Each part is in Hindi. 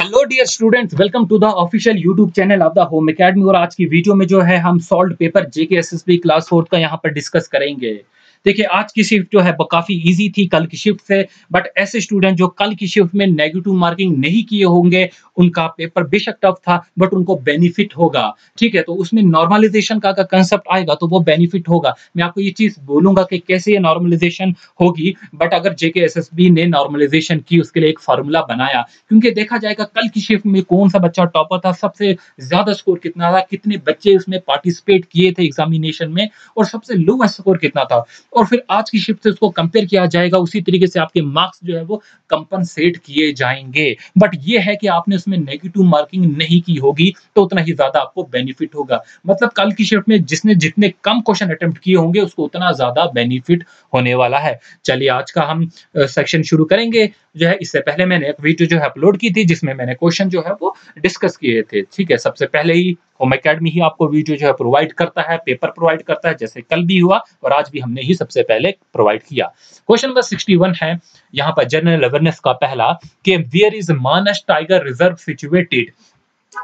Hello dear students, welcome to the official YouTube channel of the home academy. और आज की वीडियो में जो है हम solved paper JK SSB class 4 का यहाँ पर डिस्कस करेंगे। देखिए, आज की शिफ्ट जो है वो काफी इजी थी कल की शिफ्ट से, बट ऐसे स्टूडेंट जो कल की शिफ्ट में नेगेटिव मार्किंग नहीं किए होंगे, उनका पेपर बेशक टफ था बट उनको बेनिफिट होगा। ठीक है, तो उसमें नॉर्मलाइजेशन का अगर कंसेप्ट आएगा तो वो बेनिफिट होगा। मैं आपको ये चीज बोलूंगा कि कैसे ये नॉर्मलाइजेशन होगी, बट अगर जेके एसएसबी ने नॉर्मलाइजेशन की, उसके लिए एक फार्मूला बनाया, क्योंकि देखा जाएगा कल की शिफ्ट में कौन सा बच्चा टॉपर था, सबसे ज्यादा स्कोर कितना था, कितने बच्चे उसमें पार्टिसिपेट किए थे एग्जामिनेशन में, और सबसे लोवेस्ट स्कोर कितना था। और फिर आज की शिफ्ट से उसको कंपेयर किया जाएगा, उसी तरीके से आपके मार्क्स जो है वो कंपनसेट किए जाएंगे। बट ये है कि आपने उसमें नेगेटिव मार्किंग नहीं की होगी तो उतना ही ज्यादा आपको बेनिफिट होगा। मतलब कल की शिफ्ट में जिसने जितने कम क्वेश्चन अटेम्प्ट किए होंगे उसको उतना ज्यादा बेनिफिट होने वाला है। चलिए, आज का हम सेक्शन शुरू करेंगे। जो है, इससे पहले मैंने एक वीडियो जो है अपलोड की थी जिसमें मैंने क्वेश्चन जो है वो डिस्कस किए थे। ठीक है, सबसे पहले ही होम एकेडमी ही आपको वीडियो जो है प्रोवाइड करता है, पेपर प्रोवाइड करता है, जैसे कल भी हुआ और आज भी हमने ही सबसे पहले प्रोवाइड किया। क्वेश्चन नंबर 61 है यहाँ पर जनरल अवेयरनेस का पहला, कि where is Manas tiger reserve situated.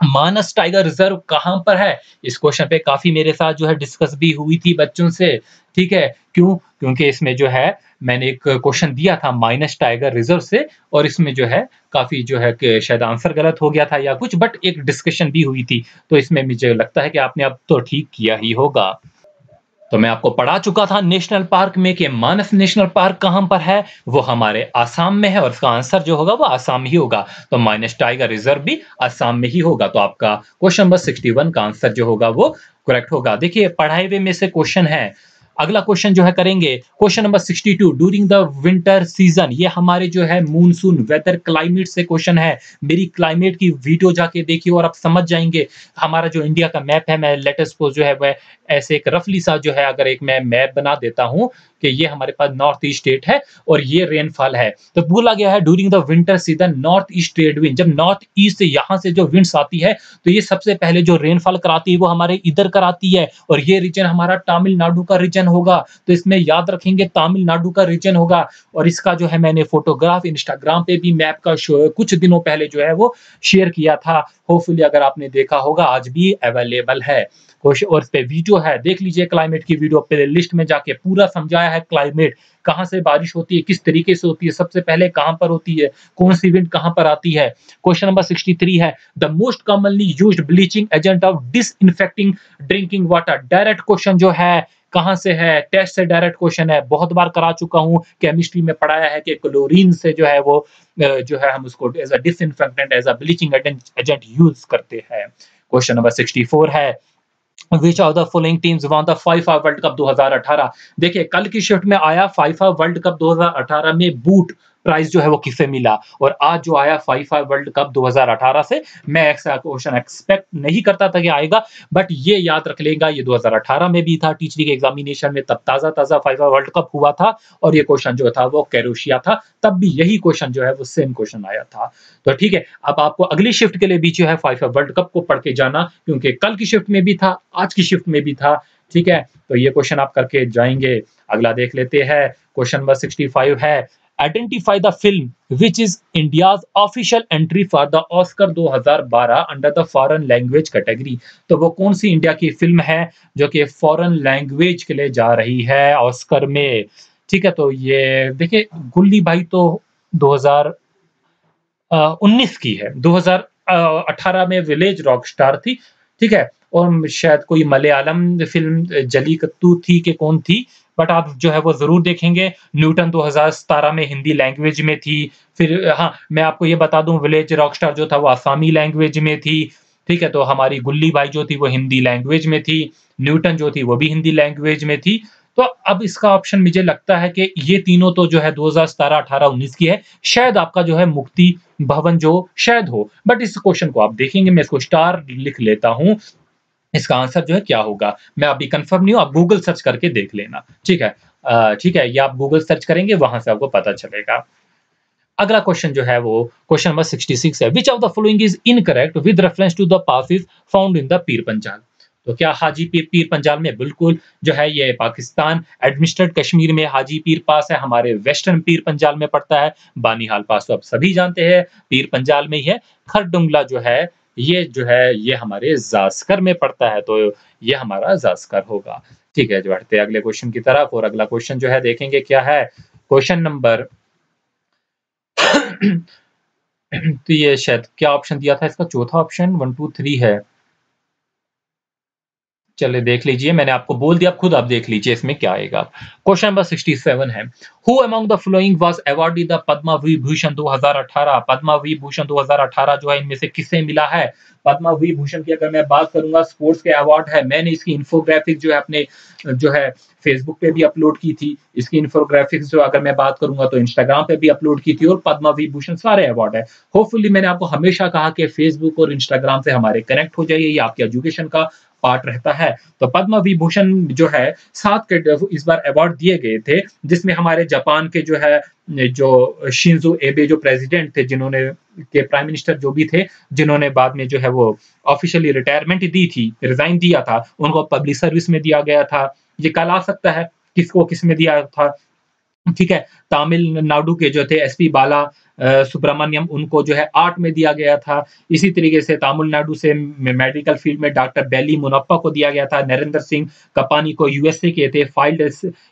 Manas tiger reserve कहां पर है? इस क्वेश्चन पे काफी मेरे साथ जो है डिस्कस भी हुई थी बच्चों से। ठीक है, क्यों? क्योंकि इसमें जो है मैंने एक क्वेश्चन दिया था माइनस टाइगर रिजर्व से, और इसमें जो है काफी जो है कि शायद आंसर गलत हो गया था या कुछ, बट एक डिस्कशन भी हुई थी, तो इसमें मुझे लगता है कि आपने अब तो ठीक किया ही होगा। तो मैं आपको पढ़ा चुका था नेशनल पार्क में कि मानस नेशनल पार्क कहां पर है, वो हमारे आसाम में है, और इसका आंसर जो होगा वो आसाम ही होगा। तो माइनस टाइगर रिजर्व भी आसाम में ही होगा। तो आपका क्वेश्चन नंबर 61 का आंसर जो होगा वो करेक्ट होगा। देखिए, पढ़ाए हुए में से क्वेश्चन है। अगला क्वेश्चन जो है करेंगे, question number 62, during the winter season. ये हमारे जो है मूनसून वेदर क्लाइमेट से क्वेश्चन है। मेरी क्लाइमेट की वीडियो जाके देखिए और आप समझ जाएंगे। हमारा जो इंडिया का मैप है, मैं लेटेस्ट सपोज जो है वह ऐसे एक रफली सा जो है, अगर एक मैं मैप बना देता हूं कि ये हमारे पास नॉर्थ ईस्ट स्टेट है और ये रेनफॉल है, तो बोला गया है during the winter season north east trade wind. जब नॉर्थ ईस्ट से यहां से जो विंड्स आती है तो ये सबसे पहले जो रेनफॉल कराती है वो हमारे इधर कराती है, और ये रीजन हमारा तमिलनाडु का रीजन होगा। तो इसमें याद रखेंगे तमिलनाडु का रीजन होगा। और इसका जो है मैंने फोटोग्राफ इंस्टाग्राम पे भी मैप का कुछ दिनों पहले जो है वो शेयर किया था। होपफुली अगर आपने देखा होगा, आज भी अवेलेबल है और इस पे वीडियो है, देख लीजिए। क्लाइमेट की वीडियो प्ले लिस्ट में जाके पूरा समझाया है क्लाइमेट, कहां से बारिश होती है, किस तरीके से होती है, सबसे पहले कहां पर होती है, कौन सी विंड कहां पर आती है। क्वेश्चन नंबर 63 है, the most commonly used bleaching agent of disinfecting drinking water. Direct question जो है कहां से है, टेस्ट से डायरेक्ट क्वेश्चन है, बहुत बार करा चुका हूं। केमिस्ट्री में पढ़ाया है कि क्लोरीन से जो है वो जो है हम उसको as a disinfectant, as a bleaching agent use करते हैं। क्वेश्चन नंबर 64 है, which of the following teams won the FIFA world cup 2018। देखिए, कल की शिफ्ट में आया फीफा वर्ल्ड कप 2018 में बूट प्राइज जो है वो किसे मिला, और आज जो आया फीफा वर्ल्ड कप 2018 से। मैं ऐसा क्वेश्चन एक्सपेक्ट नहीं करता था कि आएगा, बट ये याद रख लेगा, ये 2018 में भी था टीचरी के एग्जामिनेशन में, तब ताजा ताजा फीफा वर्ल्ड कप हुआ था, और ये क्वेश्चन जो था वो क्रोएशिया था, तब भी यही क्वेश्चन जो है वो सेम क्वेश्चन आया था। तो ठीक है, अब आपको अगली शिफ्ट के लिए भी जो है फीफा वर्ल्ड कप को पढ़ के जाना, क्योंकि कल की शिफ्ट में भी था, आज की शिफ्ट में भी था। ठीक है, तो ये क्वेश्चन आप करके जाएंगे। अगला देख लेते हैं, क्वेश्चन नंबर 65 है, identify the film which is India's official entry for the Oscar 2012 under the foreign language category. तो वो कौन सी इंडिया की फिल्म है जो कि फॉरेन लैंग्वेज के लिए जा रही है ऑस्कर में? ठीक है, तो ये देखिए, गुल्ली भाई तो 2019 की है, 2018 में विलेज रॉक स्टार थी। ठीक है, और शायद कोई मलयालम फिल्म जली कत्तू थी कि कौन थी, बट आप जो है वो जरूर देखेंगे। न्यूटन 2017 में हिंदी लैंग्वेज में थी। फिर हाँ, मैं आपको ये बता दूं, विलेज रॉक स्टार जो था वो आसामी लैंग्वेज में थी। ठीक है, तो हमारी गुल्ली बाई जो थी वो हिंदी लैंग्वेज में थी, न्यूटन जो थी वो भी हिंदी लैंग्वेज में थी। तो अब इसका ऑप्शन मुझे लगता है कि ये तीनों तो जो है 2017, 18, 19 की है। शायद आपका जो है मुक्ति भवन जो शायद हो, बट इस क्वेश्चन को आप देखेंगे, मैं इसको स्टार लिख लेता हूं। इसका आंसर जो है क्या होगा, मैं अभी कंफर्म नहीं हूं, आप गूगल सर्च करके देख लेना। ठीक है, ठीक है, ये आप गूगल सर्च करेंगे, वहां से आपको पता चलेगा। अगला क्वेश्चन जो है वो क्वेश्चन नंबर 66 है, which of the following is incorrect with reference to the passes found in the Pir Panjal. तो क्या हाजी पीर पीर पंजाल में? बिल्कुल जो है ये पाकिस्तान एडमिनिस्ट्रेटेड कश्मीर में हाजी पीर पास है, हमारे वेस्टर्न पीर पंजाल में पड़ता है। बानीहाल पास तो आप सभी जानते हैं पीर पंजाल में ही है। खरदुंगला जो है ये हमारे ज़ास्कर में पड़ता है, तो ये हमारा ज़ास्कर होगा। ठीक है, जो बढ़ते हैं अगले क्वेश्चन की तरफ और अगला क्वेश्चन जो है देखेंगे क्या है? क्वेश्चन नंबर तो ये शायद क्या ऑप्शन दिया था इसका? चौथा ऑप्शन 1, 2, 3 है। चलिए देख लीजिए, मैंने आपको बोल दिया, अब खुद आप देख लीजिए इसमें क्या आएगा। क्वेश्चन नंबर 67 है, who among the following was awarded the Padma Vibhushan 2018? Padma Vibhushan 2018 जो है इनमें से किसे मिला है? पद्मा विभूषण की अगर मैं बात करूंगा, स्पोर्ट्स के अवार्ड है। मैंने इसकी इन्फोग्राफिक जो है अपने जो है फेसबुक पे भी अपलोड की थी। इसकी इन्फोग्राफिक्स जो अगर मैं बात करूंगा तो इंस्टाग्राम पे भी अपलोड की थी, और पद्मा विभूषण सारे अवार्ड है। होपफुली मैंने आपको हमेशा कहा कि फेसबुक और इंस्टाग्राम से हमारे कनेक्ट हो जाइए, ये आपके एजुकेशन का पार्ट रहता है। तो पद्म विभूषण जो है 7 इस बार अवार्ड दिए गए थे, जिसमें हमारे जापान के जो शिंजो एबे जो प्रेसिडेंट थे, जिन्होंने के प्राइम मिनिस्टर जो भी थे, जिन्होंने बाद में जो है वो ऑफिशियली रिटायरमेंट दी थी, रिजाइन दिया था, उनको पब्लिक सर्विस में दिया गया था। ये कल आ सकता है किसको किस में दिया था। ठीक है, तमिलनाडु के जो थे एसपी बाला सुब्रमण्यम, उनको जो है आर्ट में दिया गया था। इसी तरीके से तमिलनाडु से मेडिकल फील्ड में डॉक्टर बेली मुनप्पा को दिया गया था। नरेंद्र सिंह कपानी को यूएसए के थे, फाइल्ड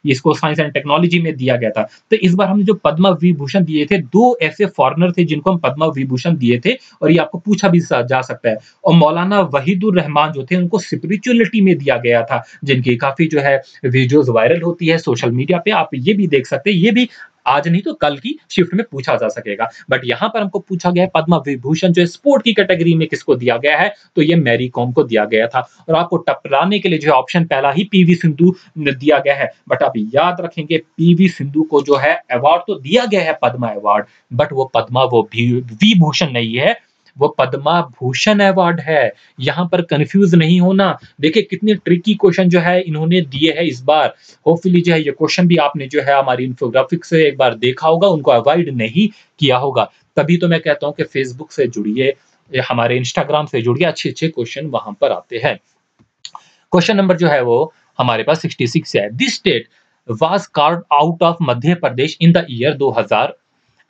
इसको साइंस एंड टेक्नोलॉजी में दिया गया था। तो इस बार हमने जो पद्मा विभूषण दिए थे, 2 ऐसे फॉरेनर थे जिनको हम पद्मा विभूषण दिए थे, और ये आपको पूछा भी जा सकता है। और मौलाना वहीदुर रहमान जो थे, उनको स्पिरिचुअलिटी में दिया गया था, जिनकी काफी जो है वीडियोस वायरल होती है सोशल मीडिया पे, आप ये भी देख सकते हैं। ये भी आज नहीं तो कल की शिफ्ट में पूछा जा सकेगा। बट यहाँ पर हमको पूछा गया है पद्मा विभूषण जो है स्पोर्ट की कैटेगरी में किसको दिया गया है, तो ये मैरी कॉम को दिया गया था। और आपको टकराने के लिए जो ऑप्शन पहला ही पीवी सिंधु दिया गया है, बट आप याद रखेंगे पीवी सिंधु को जो है अवार्ड तो दिया गया है पद्मा अवार्ड, बट वो पद्मा वो विभूषण नहीं है, वो पद्मा भूषण अवार्ड है। यहां पर कंफ्यूज नहीं होना। देखिए कितने ट्रिकी क्वेश्चन जो है इन्होंने दिए हैं इस बार। होपफुली जो है ये क्वेश्चन भी आपने जो है हमारी इन्फोग्राफिक से एक बार देखा होगा, उनको अवॉइड नहीं किया होगा। तभी तो मैं कहता हूं कि फेसबुक से जुड़िए, हमारे इंस्टाग्राम से जुड़िए, अच्छे अच्छे क्वेश्चन वहां पर आते हैं। क्वेश्चन नंबर जो है वो हमारे पास 66 है। This state was carved out of Madhya Pradesh in the year 2000,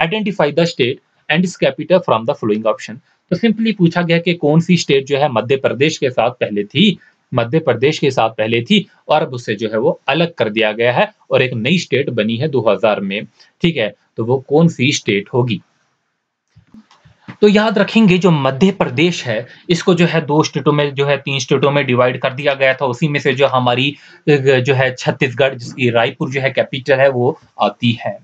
identify the state and it's capital from the following option. तो सिंपली पूछा गया कि कौन सी स्टेट जो है मध्य प्रदेश के साथ पहले थी, मध्य प्रदेश के साथ पहले थी, और अब उससे जो है वो अलग कर दिया गया है और एक नई स्टेट बनी है 2000 में। ठीक है, तो वो कौन सी स्टेट होगी? तो याद रखेंगे जो मध्य प्रदेश है, इसको जो है 2 स्टेटों में जो है 3 स्टेटों में डिवाइड कर दिया गया था। उसी में से जो हमारी जो है छत्तीसगढ़, जिसकी रायपुर जो है कैपिटल है, वो आती है।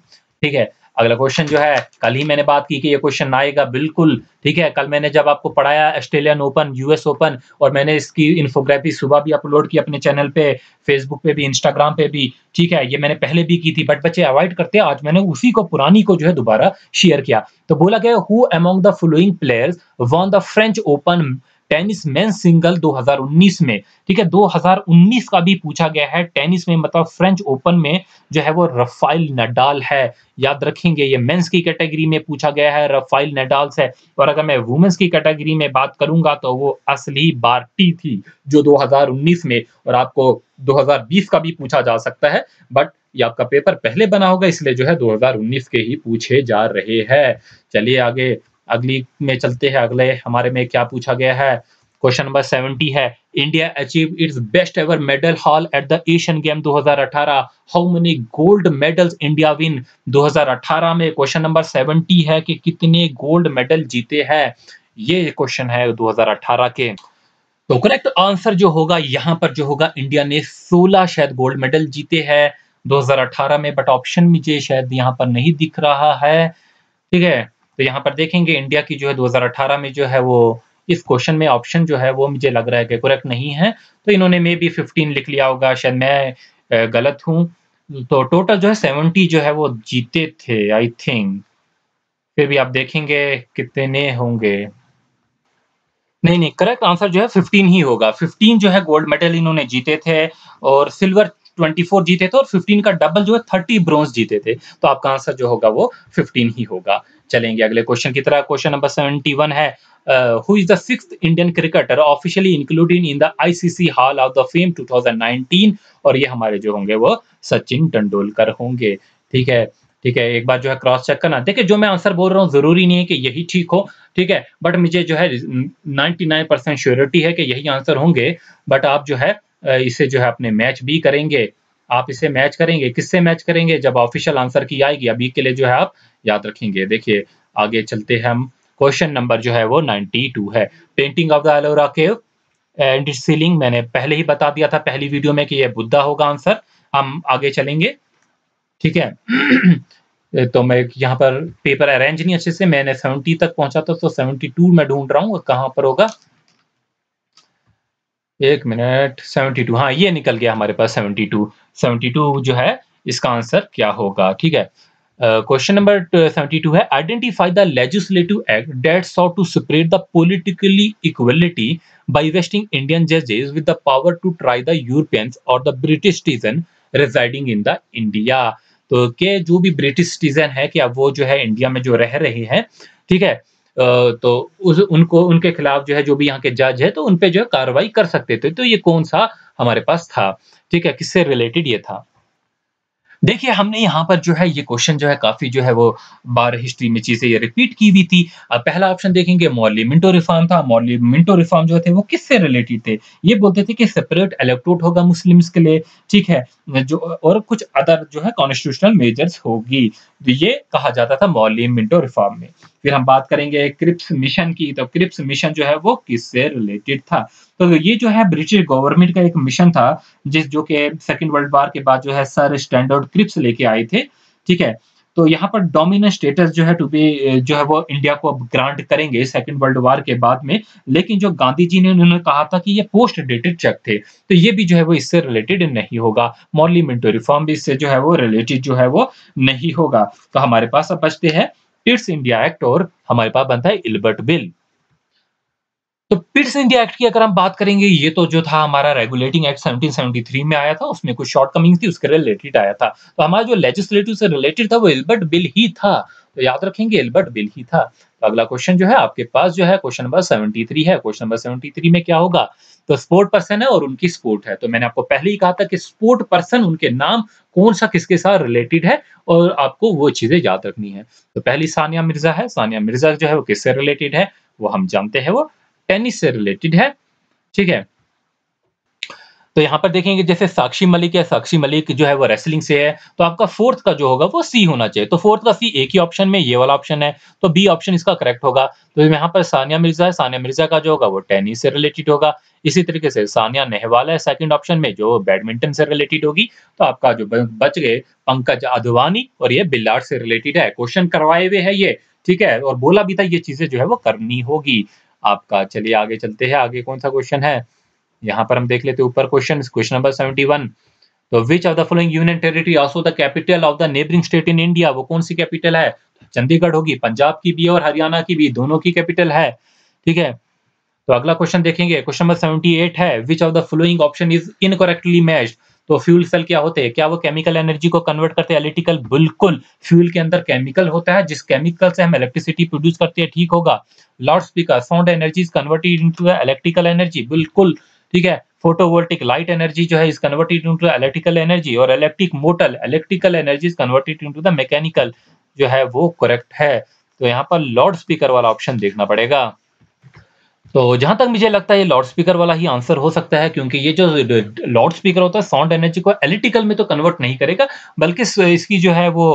ठीक है, अगला क्वेश्चन जो है, कल ही मैंने बात की कि ये क्वेश्चन आएगा बिल्कुल। ठीक है, कल मैंने जब आपको पढ़ाया ऑस्ट्रेलियन ओपन, यूएस ओपन, और मैंने इसकी इन्फोग्राफी सुबह भी अपलोड की अपने चैनल पे, फेसबुक पे भी, इंस्टाग्राम पे भी। ठीक है, ये मैंने पहले भी की थी, बट बच्चे अवॉइड करते हैं। आज मैंने उसी को पुरानी को जो है दोबारा शेयर किया। तो बोला गया who among the following players won the French open tennis men's single 2019 में। ठीक है, 2019 का भी पूछा गया है टेनिस में, मतलब फ्रेंच ओपन में जो है वो राफेल नडाल है। याद रखेंगे ये मेंस की कैटेगरी में पूछा गया है, राफेल नडाल से। और अगर मैं वुमेन्स की कैटेगरी में बात करूंगा तो वो असली बार्टी थी जो 2019 में, और आपको 2020 का भी पूछा जा सकता है, बट ये आपका पेपर पहले बना होगा, इसलिए जो है 2019 के ही पूछे जा रहे हैं। चलिए आगे अगली में चलते हैं। अगले हमारे में क्या पूछा गया है? क्वेश्चन नंबर 70 है, India achieve it's best ever medal hall at the Asian game 2018, how many gold medals India win 2018 में। क्वेश्चन नंबर 70 है कि कितने गोल्ड मेडल जीते हैं, ये क्वेश्चन है 2018 के। तो करेक्ट आंसर जो होगा यहाँ पर जो होगा, इंडिया ने 16 शायद गोल्ड मेडल जीते हैं 2018 में, बट ऑप्शन मुझे शायद यहाँ पर नहीं दिख रहा है। ठीक है, तो यहाँ पर देखेंगे इंडिया की जो है 2018 में जो है वो, इस क्वेश्चन में ऑप्शन जो है वो मुझे लग रहा है कि करेक्ट नहीं है, तो इन्होंने मे बी 15 लिख लिया होगा, शायद मैं गलत हूँ। तो टोटल जो है 70 जो है वो जीते थे आई थिंक। फिर भी आप देखेंगे कितने होंगे। नहीं, करेक्ट आंसर जो है 15 ही होगा। 15 जो है गोल्ड मेडल इन्होंने जीते थे, और सिल्वर 24 जीते थे और 15 का डबल जो है 30 ब्रॉन्ज जीते थे। तो आपका आंसर जो होगा वो 15 ही होगा। चलेंगे अगले क्वेश्चन की तरफ। क्वेश्चन नंबर 71 है, who is the sixth Indian cricketer officially included in the ICC hall of the fame 2019? और ये हमारे जो होंगे वो सचिन तेंदुलकर होंगे। ठीक है, ठीक है, एक बार जो है क्रॉस चेक करना। देखिए जो मैं आंसर बोल रहा हूँ जरूरी नहीं है कि यही ठीक हो, ठीक है, बट मुझे जो है 99% श्योरिटी है कि यही आंसर होंगे। बट आप जो है इसे जो है अपने मैच भी करेंगे। आप इसे मैच करेंगे, किससे मैच करेंगे? जब ऑफिशियल आंसर की आएगी। अभी के लिए जो है आप याद रखेंगे। देखिए आगे चलते हैं हम। क्वेश्चन नंबर जो है वो 92 है, painting of the Ellora cave and it's ceiling. मैंने पहले ही बता दिया था पहली वीडियो में कि ये बुद्धा होगा आंसर। हम आगे चलेंगे, ठीक है। तो मैं यहाँ पर पेपर अरेंज नहीं अच्छे से, मैंने 70 तक पहुंचा था, तो 72 मैं ढूंढ रहा हूँ कहाँ पर होगा। एक मिनट, 72, हाँ ये निकल गया हमारे पास 72। 72 जो है इसका आंसर क्या होगा, ठीक है। क्वेश्चन नंबर 72 है, identify the legislative act that sought to separate the politically equality by vesting Indian जजेस with the power to try the Europeans और the British citizen residing in the India. तो के जो भी ब्रिटिश सिटीजन है, क्या वो जो है इंडिया में जो रह रहे हैं, ठीक है, तो उनको उनके खिलाफ जो है जो भी यहाँ के जज है तो उन पे जो है कार्रवाई कर सकते थे। तो ये कौन सा हमारे पास था, ठीक है, किससे रिलेटेड ये था? देखिए हमने यहाँ पर जो है ये क्वेश्चन जो है काफ़ी जो है वो बार हिस्ट्री में चीज़ें ये रिपीट की हुई थी। पहला ऑप्शन देखेंगे मॉर्ली मिंटो रिफॉर्म था। मॉर्ली मिंटो रिफॉर्म जो थे वो किससे रिलेटेड थे? ये बोलते थे कि सेपरेट इलेक्टोरेट होगा मुस्लिम्स के लिए, ठीक है? जो और कुछ अदर जो है कॉन्स्टिट्यूशनल मेजर्स होगी। तो ये कहा जाता था मॉर्ली मिंटो रिफॉर्म में। फिर हम बात करेंगे क्रिप्स मिशन की, तो क्रिप्स मिशन जो है वो किससे रिलेटेड था? तो ये जो है ब्रिटिश गवर्नमेंट का एक मिशन था, जो कि सेकंड वर्ल्ड वॉर के बाद जो है सर स्टैंडर्ड क्रिप्स लेके आए थे, ठीक है। तो यहाँ पर डोमिनेंट स्टेटस जो है टू बी जो है वो इंडिया को अब ग्रांट करेंगे सेकंड वर्ल्ड वॉर के बाद में। लेकिन जो गांधी जी ने उन्होंने कहा था कि ये पोस्ट डेटेड चेक थे, तो ये भी जो है वो इससे रिलेटेड नहीं होगा। मॉर्ली मिंटो रिफॉर्म भी इससे जो है वो रिलेटेड जो है वो नहीं होगा। तो हमारे पास अब बचते हैं पिट्स इंडिया एक्ट और हमारे पास बनता है इल्बर्ट बिल। तो पिट्स इंडिया एक्ट की अगर हम बात करेंगे, ये तो जो था हमारा रेगुलेटिंग एक्ट 1773 में आया था, उसमें कुछ शॉर्टकमिंग्स थी, उसके रिलेटेड आया था। तो हमारा जो लेजिस्लेटिव से रिलेटेड था वो इल्बर्ट बिल ही था। तो याद रखेंगे इल्बर्ट बिल ही था। तो अगला क्वेश्चन जो है आपके पास जो है क्वेश्चन नंबर 73 है। क्वेश्चन नंबर 73 में क्या होगा? तो स्पोर्ट पर्सन है और उनकी स्पोर्ट है। तो मैंने आपको पहले ही कहा था कि स्पोर्ट पर्सन उनके नाम कौन सा किसके साथ रिलेटेड है और आपको वो चीजें याद रखनी है। तो पहली सानिया मिर्जा है। सानिया मिर्जा जो है वो किससे रिलेटेड है? वो हम जानते हैं वो टेनिस से रिलेटेड है, ठीक है। तो यहाँ पर देखेंगे जैसे साक्षी मलिक है, साक्षी मलिक जो है वो रेसलिंग से है, तो आपका फोर्थ का जो होगा वो सी होना चाहिए। तो फोर्थ का सी एक ही ऑप्शन में, ये वाला ऑप्शन है, तो बी ऑप्शन इसका करेक्ट होगा। तो यहाँ पर सानिया मिर्जा है, सानिया मिर्जा का जो होगा वो टेनिस से रिलेटेड होगा। इसी तरीके से सानिया नेहवाल है सेकंड ऑप्शन में, जो बैडमिंटन से रिलेटेड होगी। तो आपका जो बच गए पंकज अदवानी, और ये बिलियर्ड्स से रिलेटेड है। क्वेश्चन करवाए हुए है ये, ठीक है, और बोला भी था ये चीजें जो है वो करनी होगी आपका। चलिए आगे चलते हैं। आगे कौन सा क्वेश्चन है, यहाँ पर हम देख लेते हैं ऊपर क्वेश्चन नंबर 71। तो विच of the following union territory also the capital of the neighbouring state in India? वो कौन सी कैपिटल है? चंडीगढ़ होगी, पंजाब की भी और हरियाणा की भी, दोनों की कैपिटल है, ठीक है। तो अगला क्वेश्चन देखेंगे, क्वेश्चन नंबर 78 है, which of the following option is incorrectly matched? तो फ्यूल सेल क्या होते हैं? क्या वो केमिकल एनर्जी को कन्वर्ट करते हैं इलेक्ट्रिकल? बिल्कुल, फ्यूल के अंदर केमिकल होता है, जिस केमिकल से हम इलेक्ट्रिसिटी प्रोड्यूस करते हैं, ठीक होगा। Loud speaker, sound energy is converted into electrical energy, बिल्कुल, ठीक है। फोटोवोल्टिक लाइट एनर्जी जो है is converted into electrical energy, और electric motor electrical energy is converted into the mechanical, जो है वो करेक्ट है। तो यहाँ पर लाउड स्पीकर वाला ऑप्शन देखना पड़ेगा। तो जहाँ तक मुझे लगता है ये लाउड स्पीकर वाला ही आंसर हो सकता है, क्योंकि ये जो लाउड स्पीकर होता है साउंड एनर्जी को इलेक्ट्रिकल में तो कन्वर्ट नहीं करेगा, बल्कि इसकी जो है वो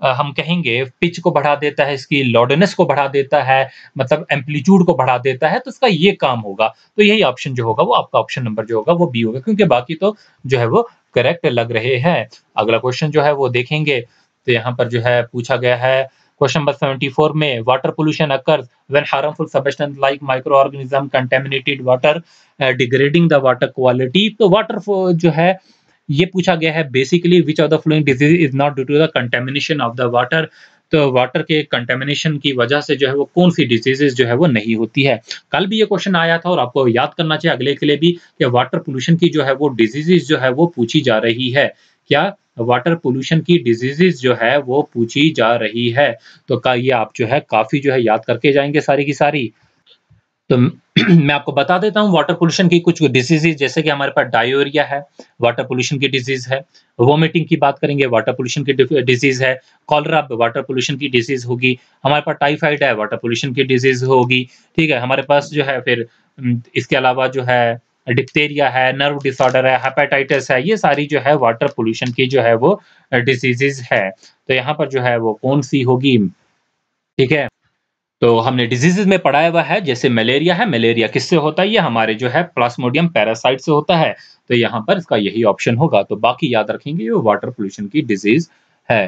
हम कहेंगे पिच को बढ़ा देता है, इसकी लाउडनेस को बढ़ा देता है, मतलब एम्पलीट्यूड को बढ़ा देता है, तो इसका ये काम होगा। तो यही ऑप्शन जो होगा वो आपका ऑप्शन नंबर जो होगा वो बी होगा, क्योंकि बाकी तो जो है वो करेक्ट लग रहे हैं। अगला क्वेश्चन जो है वो देखेंगे, तो यहाँ पर जो है पूछा गया है क्वेश्चन नंबर 74 में, water pollution occurs when harmful substance like micro organism contaminated water degrading the water quality. तो वाटर जो है ये पूछा गया है basically, which of the following disease is not due to the contamination of the water? तो वाटर के कंटेमिनेशन की वजह से जो है वो कौन-सी डिसीज़ेज़ जो है वो नहीं होती है। कल भी ये क्वेश्चन आया था और आपको याद करना चाहिए अगले के लिए भी कि वाटर पॉल्यूशन की जो है वो डिसीज़ेज़ जो है वो पूछी जा रही है। क्या वाटर पॉल्यूशन की डिसीज़ेज़ जो है वो पूछी जा रही है। तो का ये आप जो है काफ़ी जो है याद करके जाएँगे सारी की सारी। तो मैं आपको बता देता हूँ वाटर पॉल्यूशन की कुछ डिसीज़ेज़ जैसे कि हमारे पास डायरिया है, वाटर पॉल्यूशन की डिसीज़ है, वोमिटिंग की बात करेंगे वाटर पॉल्यूशन की डिसीज़ है, कॉलरा वाटर पॉल्यूशन की डिसीज़ होगी, हमारे पास टाइफाइड है वाटर पॉल्यूशन की डिसीज़ होगी, ठीक है? हमारे पास जो है फिर इसके अलावा जो है डिप्थीरिया है, नर्व डिसऑर्डर है, हेपेटाइटिस है, ये सारी जो है वाटर पॉल्यूशन की जो है वो डिसीज़ेज़ है। तो यहाँ पर जो है वो कौन-सी होगी, ठीक है? तो हमने डिजीज़ेज़ में पढ़ाया हुआ है, जैसे मलेरिया है, मलेरिया किससे होता है? ये हमारे जो है प्लाज्मोडियम पैरासाइट से होता है। तो यहाँ पर इसका यही ऑप्शन होगा, तो बाकी याद रखेंगे ये वाटर पॉल्यूशन की डिज़ीज़ है,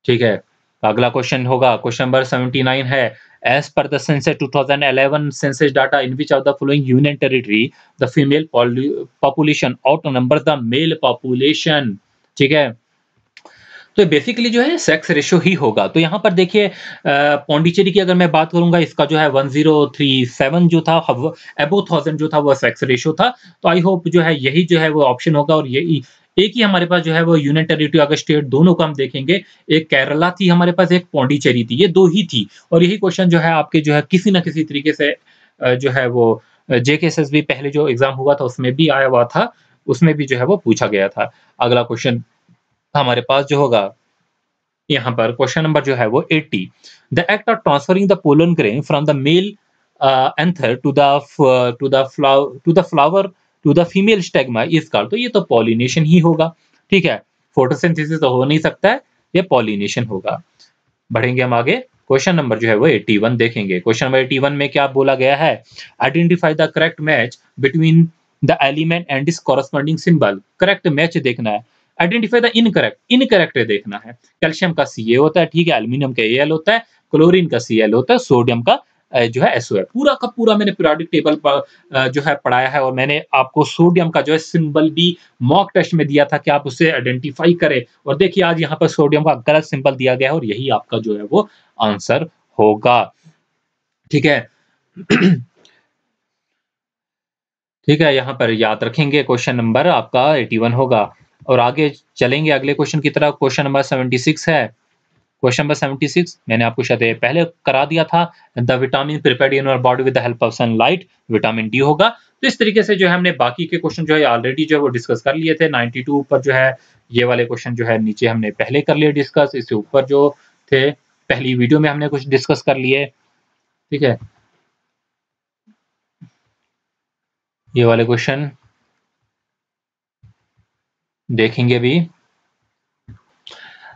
ठीक है? अगला क्वेश्चन होगा, क्वेश्चन नंबर 79 है, as per the census 2011 census data in which of the following union territory the female population out numbers the mail population, ठीक है? तो बेसिकली जो है सेक्स रेशियो ही होगा। तो यहाँ पर देखिए पौंडीचेरी की अगर मैं बात करूँगा इसका जो है 1037 जो था हव अबोव 1000 जो था वो सेक्स रेशियो था। तो आई होप जो है यही जो है वो ऑप्शन होगा और यही एक ही हमारे पास जो है वो यूनियन टेरिटरी अगर स्टेट दोनों को हम देखेंगे, एक केरला थी हमारे पास, एक पौंडीचेरी थी, ये 2 ही थी और यही क्वेश्चन जो है आपके जो है किसी न किसी तरीके से जो है वो जेकेएसएसबी पहले जो एग्ज़ाम हुआ था उसमें भी आया हुआ था, उसमें भी जो है वो पूछा गया था। अगला क्वेश्चन हमारे पास जो होगा यहाँ पर क्वेश्चन नंबर जो है वो 80 the act of transferring the pollen grain from the male anther to the flower to the female stigma is called, तो ये तो पॉलिनेशन ही होगा, ठीक है? फोटोसिंथेसिस तो हो नहीं सकता है, ये पॉलिनेशन होगा। बढ़ेंगे हम आगे, क्वेश्चन नंबर जो है वो 81 देखेंगे। क्वेश्चन नंबर 81 में क्या बोला गया है? Identify the correct match between the element and it's corresponding symbol. Correct match देखना है। आइडेंटिफाई द इनकरेक्ट, इनकरेक्ट देखना है। कैल्शियम का Ca होता है, ठीक है, एल्यूमीनियम का Al होता है, क्लोरीन का Cl होता है, सोडियम का जो है SO है। पूरा का पूरा मैंने पीरियोडिक टेबल जो है पढ़ाया है और मैंने आपको सोडियम का जो है सिंबल भी मॉक टेस्ट में दिया था कि आप उसे आइडेंटिफाई करें और देखिए आज यहाँ पर सोडियम का गलत सिंबल दिया गया है और यही आपका जो है वो आंसर होगा, ठीक है? ठीक है, यहाँ पर याद रखेंगे क्वेश्चन नंबर आपका 81 होगा और आगे चलेंगे अगले क्वेश्चन की तरफ। क्वेश्चन नंबर 76 है। क्वेश्चन नंबर 76 मैंने आपको शायद ये पहले करा दिया था। The vitamin prepared in our body with the help of sunlight, vitamin D होगा। तो इस तरीके से जो है हमने बाकी के क्वेश्चन जो है ऑलरेडी जो है वो डिस्कस कर लिए थे। 92 पर जो है ये वाले क्वेश्चन जो है नीचे हमने पहले कर लिए डिस्कस, इससे ऊपर जो थे पहली वीडियो में हमने कुछ डिस्कस कर लिए, ठीक है? ये वाले क्वेश्चन देखेंगे भी।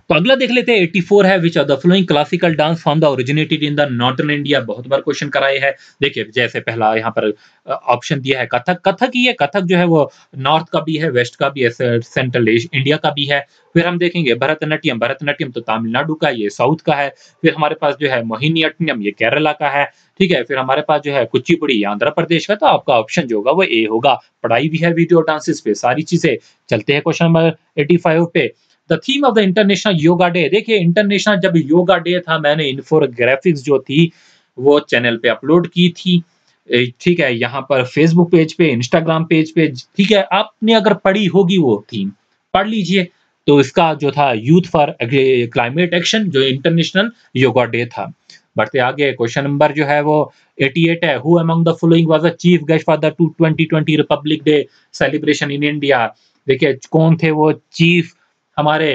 तो अगला देख लेते हैं 84 है which of the following classical dance form the originated in the northern India. बहुत बार क्वेश्चन कराए हैं। देखिए जैसे पहला यहाँ पर ऑप्शन दिया है कथक, कथक ही है। कथक जो है वो नॉर्थ का भी है, वेस्ट का भी है, सेंट्रल इंडिया का भी है। फिर हम देखेंगे भरतनाट्यम, भरतनाट्यम तो तमिलनाडु का, ये साउथ का है। फिर हमारे पास जो है मोहिनीअट्टम, ये केरला का है, ठीक है? फिर हमारे पास जो है कुचिपुड़ी, ये आंध्र प्रदेश का। तो आपका ऑप्शन जो होगा वो ए होगा। पढ़ाई भी है वीडियो डांसेस पे सारी चीजें। चलते हैं क्वेश्चन नंबर 85 पे। The theme of the international yoga day. देखिए इंटरनेशनल जब योगा डे था मैंने इन्फोग्राफिक्स जो थी वो चैनल पे अपलोड की थी, ठीक है? यहाँ पर फेसबुक पेज पे, इंस्टाग्राम पेज पे, ठीक है? आपने अगर पढ़ी होगी वो थीम, पढ़ लीजिए। तो इसका जो था यूथ फॉर क्लाइमेट एक्शन जो इंटरनेशनल योगा डे था। बढ़ते आगे क्वेश्चन नंबर जो है वो 88 है। Who among the following was the chief guest for the 2020 Republic day celebration in India. देखिए कौन थे वो चीफ हमारे,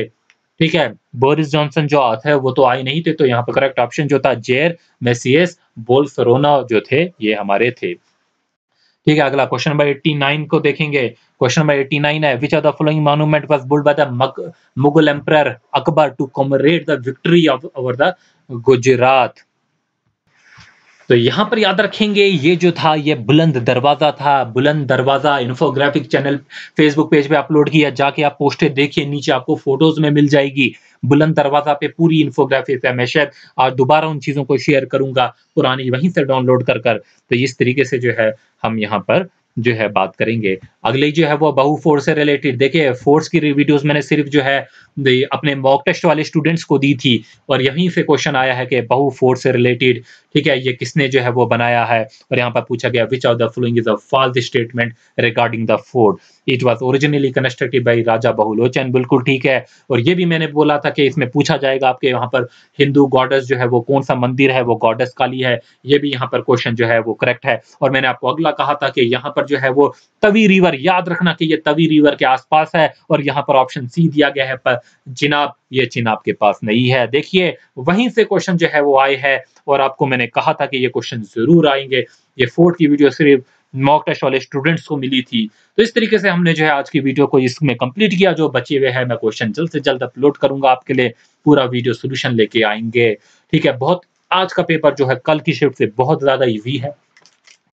ठीक है? बोरिस जॉनसन जो थे वो तो आए नहीं थे, तो यहाँ पर करेक्ट ऑप्शन जो था जेर मेसियस बोल्सोनारो जो थे ये हमारे थे। ठीक है, अगला क्वेश्चन नंबर 89 को देखेंगे। क्वेश्चन नंबर 89 है which of the following monument was built by the Mughal emperor Akbar to commemorate the victory of over the Gujarat. तो यहाँ पर याद रखेंगे ये जो था ये बुलंद दरवाजा था। बुलंद दरवाजा इन्फोग्राफिक चैनल फेसबुक पेज पे अपलोड किया, जाके आप पोस्टें देखिए, नीचे आपको फोटोज में मिल जाएगी। बुलंद दरवाजा पे पूरी इन्फोग्राफिक है। मैं शायद आज दोबारा उन चीजों को शेयर करूंगा पुरानी वहीं से डाउनलोड कर कर। तो इस तरीके से जो है हम यहाँ पर जो है बात करेंगे। अगली जो है वो बहु फोर्स से रिलेटेड, देखिए फोर्स की वीडियोस मैंने सिर्फ जो है अपने मॉक टेस्ट वाले स्टूडेंट्स को दी थी और यहीं से क्वेश्चन आया है कि बहु फोर्स से रिलेटेड, ठीक है, ये किसने जो है वो बनाया है, और यहाँ पर पूछा गया which of the following is a false statement regarding the fort. It was originally constructed by Raja Bahulochan, बिल्कुल ठीक है। और ये भी मैंने बोला था कि इसमें पूछा जाएगा आपके यहाँ पर हिंदू गॉडेस जो है वो कौन सा मंदिर है, वो गॉडेस काली है, ये भी यहाँ पर क्वेश्चन जो है वो करेक्ट है। और मैंने आपको अगला कहा था कि यहाँ पर जो है वो तवी रिवर, याद रखना कि ये तवी रिवर के आसपास है, और यहाँ पर ऑप्शन सी दिया गया है पर चिनाब, ये चिनाब के पास नहीं है। देखिए वहीं से क्वेश्चन जो है वो आए हैं, और आपको मैंने कहा था कि ये क्वेश्चन जरूर आएंगे। ये फोर्थ की वीडियो सिर्फ मॉक टेस्ट वाले स्टूडेंट्स को मिली थी। तो इस तरीके से हमने जो है आज की वीडियो को इसमें कंप्लीट किया। जो बचे हुए हैं मैं क्वेश्चन जल्द से जल्द अपलोड करूंगा आपके लिए, पूरा वीडियो सोल्यूशन लेके आएंगे। ठीक है, बहुत आज का पेपर जो है कल की शिफ्ट से बहुत ज्यादा इजी है।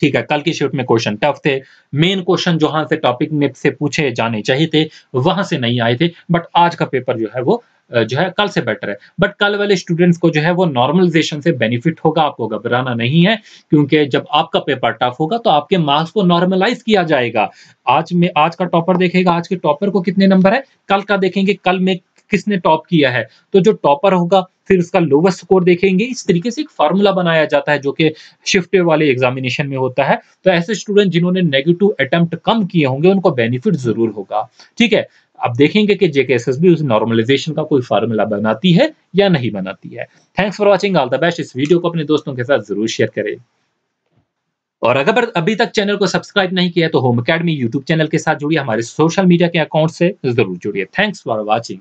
ठीक है, कल की शिफ्ट में क्वेश्चन टफ थे, मेन क्वेश्चन जहां से टॉपिक में से पूछे जाने चाहिए थे वहां से नहीं आए थे, बट आज का पेपर जो है वो जो है कल से बेटर है। बट कल वाले स्टूडेंट्स को जो है वो नॉर्मलाइजेशन से बेनिफिट होगा, आपको घबराना नहीं है, क्योंकि जब आपका पेपर टफ होगा तो आपके मार्क्स को नॉर्मलाइज किया जाएगा। आज का टॉपर देखेगा आज के टॉपर को कितने नंबर है, कल का देखेंगे कल में किसने टॉप किया है, तो जो टॉपर होगा फिर उसका लोवेस्ट स्कोर देखेंगे। इस तरीके से एक फार्मूला बनाया जाता है जो कि शिफ्ट वाले एग्जामिनेशन में होता है। तो ऐसे स्टूडेंट जिन्होंने नेगेटिव अटेम्प्ट कम किए होंगे उनको बेनिफिट जरूर होगा। ठीक है, अब देखेंगे कि जेकेएसएसबी उस नॉर्मलाइजेशन का कोई फार्मूला बनाती है या नहीं बनाती है। Thanks for watching, all the best. इस वीडियो को अपने दोस्तों के साथ जरूर शेयर करें, और अगर अभी तक चैनल को सब्सक्राइब नहीं किया तो होम एकेडमी यूट्यूब चैनल के साथ जुड़िए, हमारे सोशल मीडिया के अकाउंट से जरूर जुड़िए। Thanks for watching.